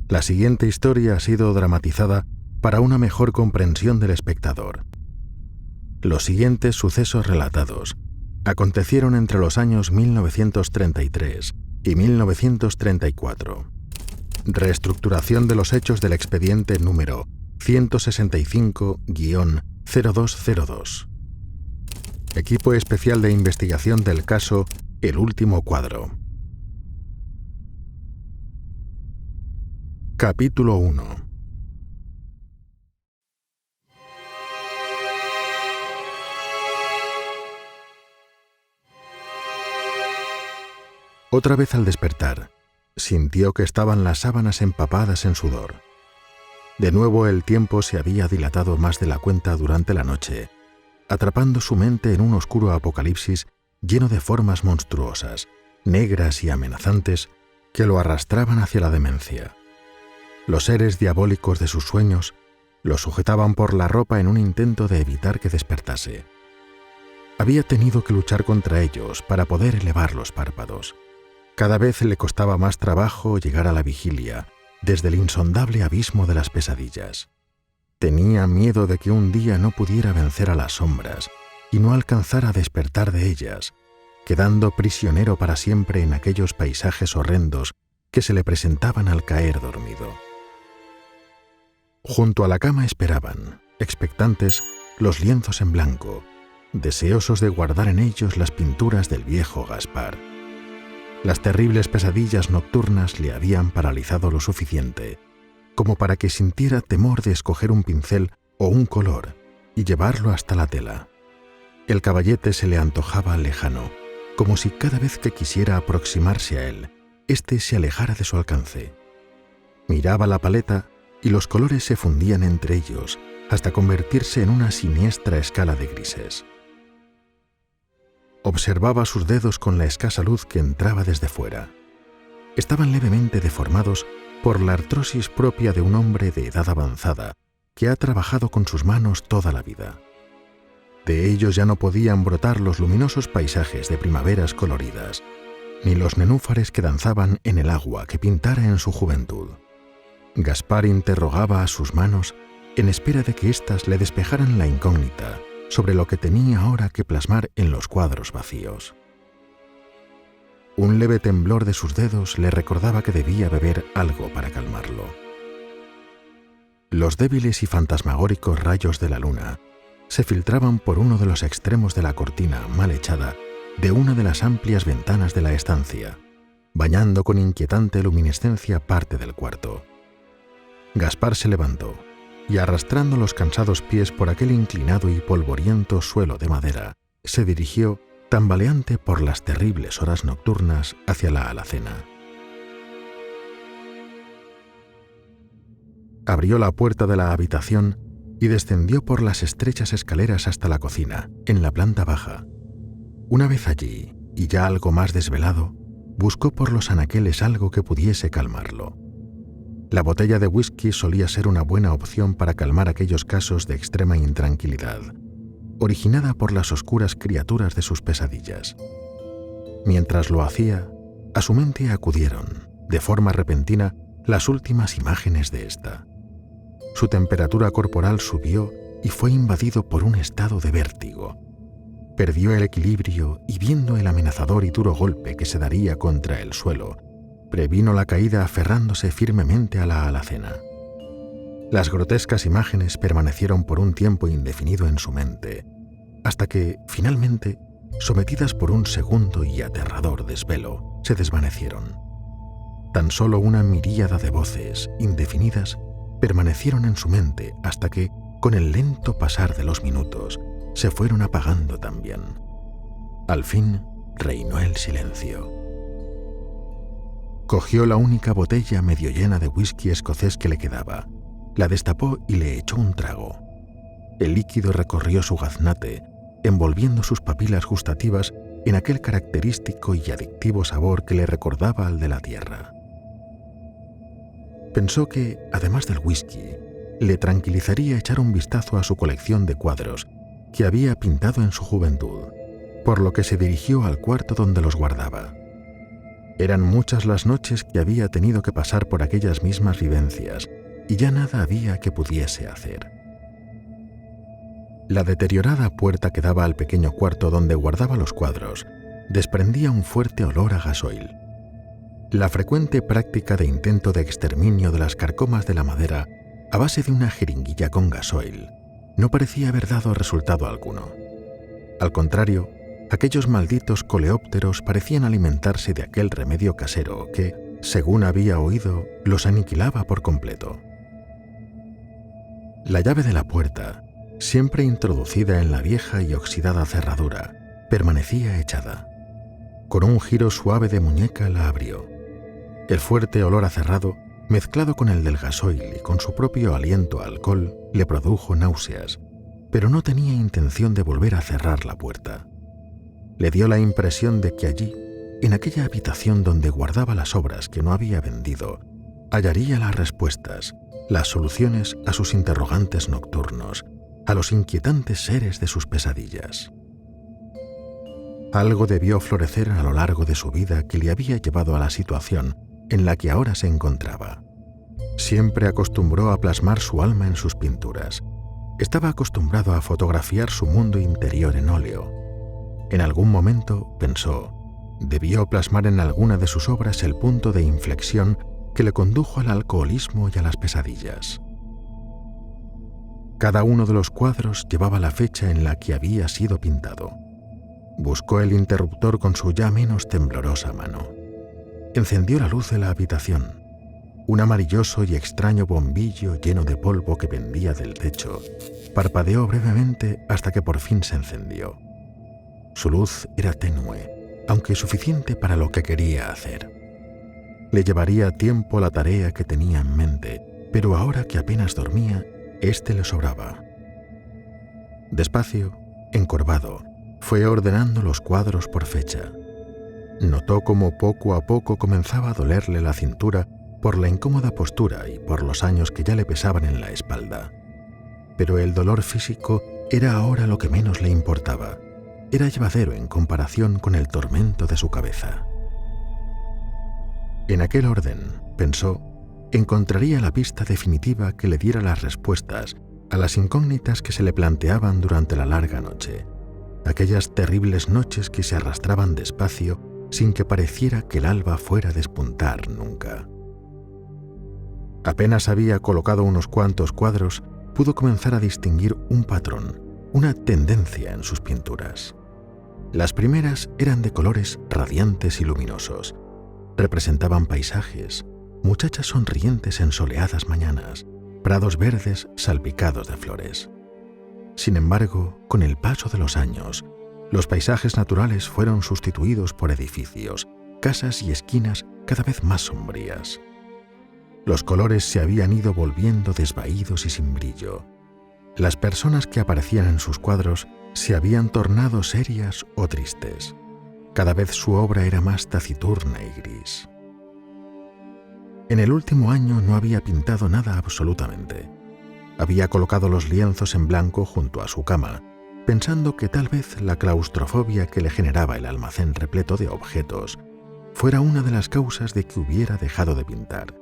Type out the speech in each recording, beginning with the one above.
La siguiente historia ha sido dramatizada para una mejor comprensión del espectador. Los siguientes sucesos relatados acontecieron entre los años 1933 y 1934. Reestructuración de los hechos del expediente número 165-0202. Equipo especial de investigación del caso El último cuadro. Capítulo 1. Otra vez al despertar, sintió que estaban las sábanas empapadas en sudor. De nuevo el tiempo se había dilatado más de la cuenta durante la noche, atrapando su mente en un oscuro apocalipsis lleno de formas monstruosas, negras y amenazantes que lo arrastraban hacia la demencia. Los seres diabólicos de sus sueños lo sujetaban por la ropa en un intento de evitar que despertase. Había tenido que luchar contra ellos para poder elevar los párpados. Cada vez le costaba más trabajo llegar a la vigilia, desde el insondable abismo de las pesadillas. Tenía miedo de que un día no pudiera vencer a las sombras y no alcanzara a despertar de ellas, quedando prisionero para siempre en aquellos paisajes horrendos que se le presentaban al caer dormido. Junto a la cama esperaban, expectantes, los lienzos en blanco, deseosos de guardar en ellos las pinturas del viejo Gaspar. Las terribles pesadillas nocturnas le habían paralizado lo suficiente como para que sintiera temor de escoger un pincel o un color y llevarlo hasta la tela. El caballete se le antojaba lejano, como si cada vez que quisiera aproximarse a él, éste se alejara de su alcance. Miraba la paleta y los colores se fundían entre ellos hasta convertirse en una siniestra escala de grises. Observaba sus dedos con la escasa luz que entraba desde fuera. Estaban levemente deformados por la artrosis propia de un hombre de edad avanzada que ha trabajado con sus manos toda la vida. De ellos ya no podían brotar los luminosos paisajes de primaveras coloridas, ni los nenúfares que danzaban en el agua que pintara en su juventud. Gaspar interrogaba a sus manos en espera de que éstas le despejaran la incógnita sobre lo que tenía ahora que plasmar en los cuadros vacíos. Un leve temblor de sus dedos le recordaba que debía beber algo para calmarlo. Los débiles y fantasmagóricos rayos de la luna se filtraban por uno de los extremos de la cortina mal echada de una de las amplias ventanas de la estancia, bañando con inquietante luminiscencia parte del cuarto. Gaspar se levantó y, arrastrando los cansados pies por aquel inclinado y polvoriento suelo de madera, se dirigió, tambaleante por las terribles horas nocturnas, hacia la alacena. Abrió la puerta de la habitación y descendió por las estrechas escaleras hasta la cocina, en la planta baja. Una vez allí, y ya algo más desvelado, buscó por los anaqueles algo que pudiese calmarlo. La botella de whisky solía ser una buena opción para calmar aquellos casos de extrema intranquilidad, originada por las oscuras criaturas de sus pesadillas. Mientras lo hacía, a su mente acudieron, de forma repentina, las últimas imágenes de ésta. Su temperatura corporal subió y fue invadido por un estado de vértigo. Perdió el equilibrio y, viendo el amenazador y duro golpe que se daría contra el suelo, previno la caída aferrándose firmemente a la alacena. Las grotescas imágenes permanecieron por un tiempo indefinido en su mente, hasta que, finalmente, sometidas por un segundo y aterrador desvelo, se desvanecieron. Tan solo una miríada de voces, indefinidas, permanecieron en su mente hasta que, con el lento pasar de los minutos, se fueron apagando también. Al fin, reinó el silencio. Cogió la única botella medio llena de whisky escocés que le quedaba, la destapó y le echó un trago. El líquido recorrió su gaznate, envolviendo sus papilas gustativas en aquel característico y adictivo sabor que le recordaba al de la tierra. Pensó que, además del whisky, le tranquilizaría echar un vistazo a su colección de cuadros que había pintado en su juventud, por lo que se dirigió al cuarto donde los guardaba. Eran muchas las noches que había tenido que pasar por aquellas mismas vivencias, y ya nada había que pudiese hacer. La deteriorada puerta que daba al pequeño cuarto donde guardaba los cuadros desprendía un fuerte olor a gasoil. La frecuente práctica de intento de exterminio de las carcomas de la madera a base de una jeringuilla con gasoil no parecía haber dado resultado alguno. Al contrario, aquellos malditos coleópteros parecían alimentarse de aquel remedio casero que, según había oído, los aniquilaba por completo. La llave de la puerta, siempre introducida en la vieja y oxidada cerradura, permanecía echada. Con un giro suave de muñeca la abrió. El fuerte olor a cerrado, mezclado con el del gasoil y con su propio aliento a alcohol, le produjo náuseas, pero no tenía intención de volver a cerrar la puerta. Le dio la impresión de que allí, en aquella habitación donde guardaba las obras que no había vendido, hallaría las respuestas, las soluciones a sus interrogantes nocturnos, a los inquietantes seres de sus pesadillas. Algo debió florecer a lo largo de su vida que le había llevado a la situación en la que ahora se encontraba. Siempre acostumbró a plasmar su alma en sus pinturas. Estaba acostumbrado a fotografiar su mundo interior en óleo. En algún momento, pensó, debió plasmar en alguna de sus obras el punto de inflexión que le condujo al alcoholismo y a las pesadillas. Cada uno de los cuadros llevaba la fecha en la que había sido pintado. Buscó el interruptor con su ya menos temblorosa mano. Encendió la luz de la habitación. Un amarilloso y extraño bombillo lleno de polvo que pendía del techo parpadeó brevemente hasta que por fin se encendió. Su luz era tenue, aunque suficiente para lo que quería hacer. Le llevaría tiempo la tarea que tenía en mente, pero ahora que apenas dormía, éste le sobraba. Despacio, encorvado, fue ordenando los cuadros por fecha. Notó cómo poco a poco comenzaba a dolerle la cintura por la incómoda postura y por los años que ya le pesaban en la espalda. Pero el dolor físico era ahora lo que menos le importaba. Era llevadero en comparación con el tormento de su cabeza. En aquel orden, pensó, encontraría la pista definitiva que le diera las respuestas a las incógnitas que se le planteaban durante la larga noche, aquellas terribles noches que se arrastraban despacio sin que pareciera que el alba fuera a despuntar nunca. Apenas había colocado unos cuantos cuadros, pudo comenzar a distinguir un patrón, una tendencia en sus pinturas. Las primeras eran de colores radiantes y luminosos. Representaban paisajes, muchachas sonrientes en soleadas mañanas, prados verdes salpicados de flores. Sin embargo, con el paso de los años, los paisajes naturales fueron sustituidos por edificios, casas y esquinas cada vez más sombrías. Los colores se habían ido volviendo desvaídos y sin brillo. Las personas que aparecían en sus cuadros se habían tornado serias o tristes. Cada vez su obra era más taciturna y gris. En el último año no había pintado nada absolutamente. Había colocado los lienzos en blanco junto a su cama, pensando que tal vez la claustrofobia que le generaba el almacén repleto de objetos fuera una de las causas de que hubiera dejado de pintar.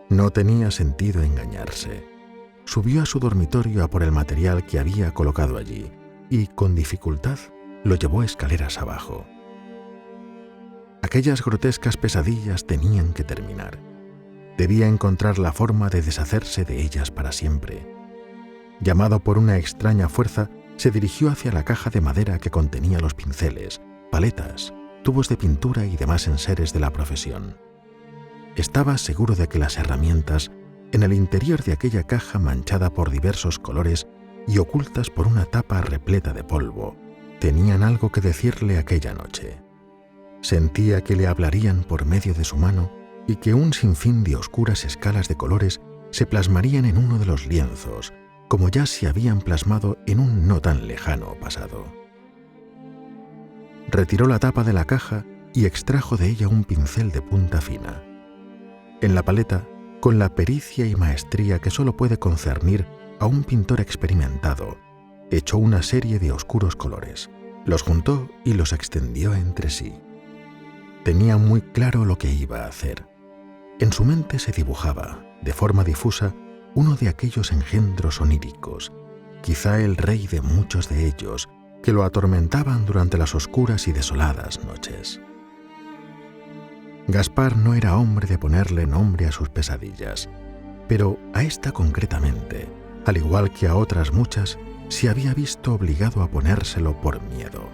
No tenía sentido engañarse. Subió a su dormitorio a por el material que había colocado allí y, con dificultad, lo llevó escaleras abajo. Aquellas grotescas pesadillas tenían que terminar. Debía encontrar la forma de deshacerse de ellas para siempre. Llamado por una extraña fuerza, se dirigió hacia la caja de madera que contenía los pinceles, paletas, tubos de pintura y demás enseres de la profesión. Estaba seguro de que las herramientas, en el interior de aquella caja manchada por diversos colores y ocultas por una tapa repleta de polvo, tenían algo que decirle aquella noche. Sentía que le hablarían por medio de su mano y que un sinfín de oscuras escalas de colores se plasmarían en uno de los lienzos, como ya se habían plasmado en un no tan lejano pasado. Retiró la tapa de la caja y extrajo de ella un pincel de punta fina. En la paleta, con la pericia y maestría que solo puede concernir a un pintor experimentado, echó una serie de oscuros colores, los juntó y los extendió entre sí. Tenía muy claro lo que iba a hacer. En su mente se dibujaba, de forma difusa, uno de aquellos engendros oníricos, quizá el rey de muchos de ellos, que lo atormentaban durante las oscuras y desoladas noches. Gaspar no era hombre de ponerle nombre a sus pesadillas, pero a esta concretamente, al igual que a otras muchas, se había visto obligado a ponérselo por miedo.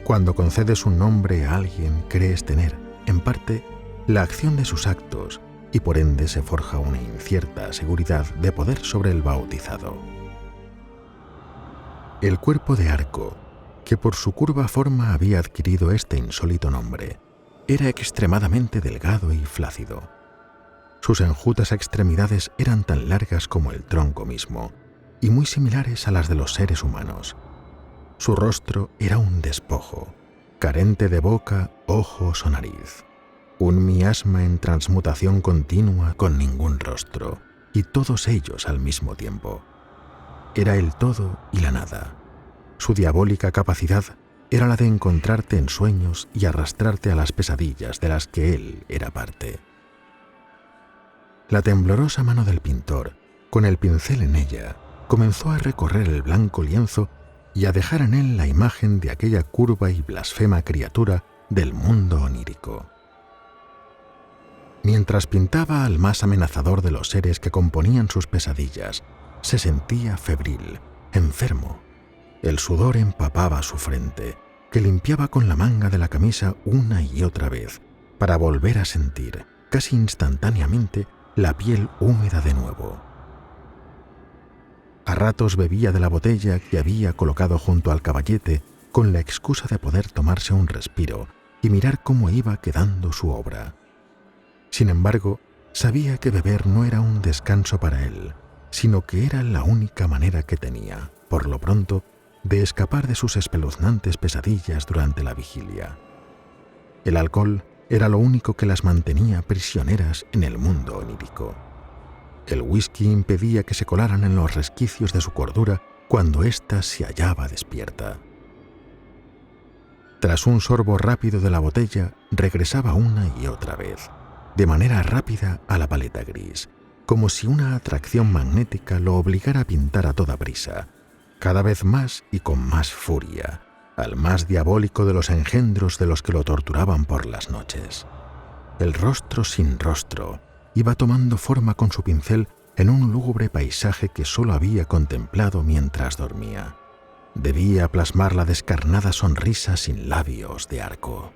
Cuando concedes un nombre a alguien, crees tener, en parte, la acción de sus actos y por ende se forja una incierta seguridad de poder sobre el bautizado. El cuerpo de Arco, que por su curva forma había adquirido este insólito nombre, era extremadamente delgado y flácido. Sus enjutas extremidades eran tan largas como el tronco mismo y muy similares a las de los seres humanos. Su rostro era un despojo, carente de boca, ojos o nariz. Un miasma en transmutación continua con ningún rostro, y todos ellos al mismo tiempo. Era el todo y la nada. Su diabólica capacidad era la de encontrarte en sueños y arrastrarte a las pesadillas de las que él era parte. La temblorosa mano del pintor, con el pincel en ella, comenzó a recorrer el blanco lienzo y a dejar en él la imagen de aquella curva y blasfema criatura del mundo onírico. Mientras pintaba al más amenazador de los seres que componían sus pesadillas, se sentía febril, enfermo. El sudor empapaba su frente, que limpiaba con la manga de la camisa una y otra vez, para volver a sentir, casi instantáneamente, la piel húmeda de nuevo. A ratos bebía de la botella que había colocado junto al caballete con la excusa de poder tomarse un respiro y mirar cómo iba quedando su obra. Sin embargo, sabía que beber no era un descanso para él, sino que era la única manera que tenía, por lo pronto, de escapar de sus espeluznantes pesadillas durante la vigilia. El alcohol era lo único que las mantenía prisioneras en el mundo onírico. El whisky impedía que se colaran en los resquicios de su cordura cuando ésta se hallaba despierta. Tras un sorbo rápido de la botella, regresaba una y otra vez, de manera rápida a la paleta gris, como si una atracción magnética lo obligara a pintar a toda prisa, cada vez más y con más furia, al más diabólico de los engendros de los que lo torturaban por las noches. El rostro sin rostro iba tomando forma con su pincel en un lúgubre paisaje que solo había contemplado mientras dormía. Debía plasmar la descarnada sonrisa sin labios de Arco.